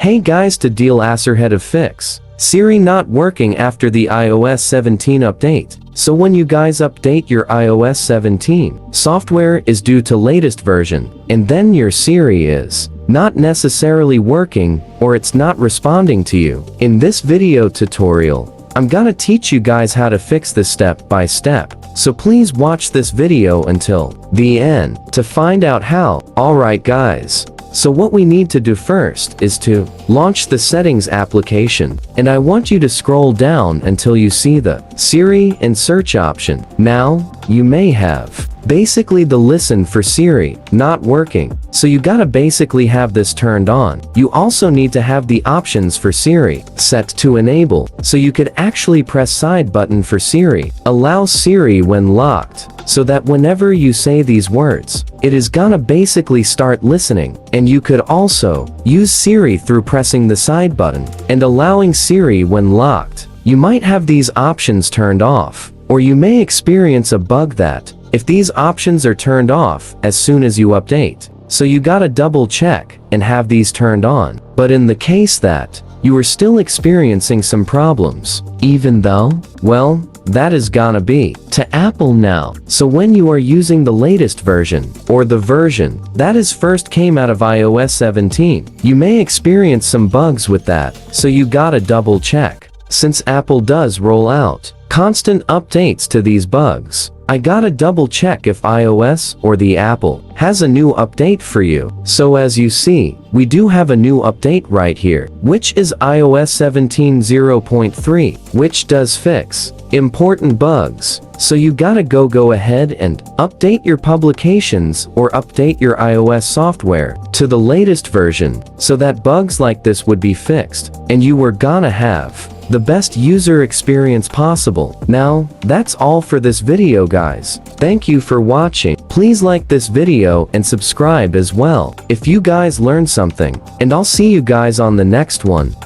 Hey guys, to deal Acerhead of fix. Siri not working after the iOS 17 update. So when you guys update your iOS 17, software is due to latest version, and then your Siri is not necessarily working, or it's not responding to you. In this video tutorial, I'm gonna teach you guys how to fix this step by step. So please watch this video until the end to find out how. Alright guys. So what we need to do first is to launch the settings application, and I want you to scroll down until you see the Siri and search option. Now, you may have basically the listen for Siri not working, so you gotta basically have this turned on. You also need to have the options for Siri set to enable, so you could actually press side button for Siri. Allow Siri when locked, so that whenever you say these words, it is gonna basically start listening. And you could also use Siri through pressing the side button and allowing Siri when locked. You might have these options turned off, or you may experience a bug that if these options are turned off as soon as you update. So you gotta double check and have these turned on. But in the case that you are still experiencing some problems, even though, well, that is gonna be to Apple now. So when you are using the latest version, or the version that is first came out of iOS 17, you may experience some bugs with that, so you gotta double check. Since Apple does roll out constant updates to these bugs, I gotta double check if iOS or the Apple has a new update for you. So as you see, we do have a new update right here, which is iOS 17.0.3, which does fix important bugs. So you gotta go ahead and update your publications or update your iOS software to the latest version, so that bugs like this would be fixed, and you were gonna have the best user experience possible. Now, that's all for this video guys. Thank you for watching. Please like this video and subscribe as well if you guys learned something, and I'll see you guys on the next one.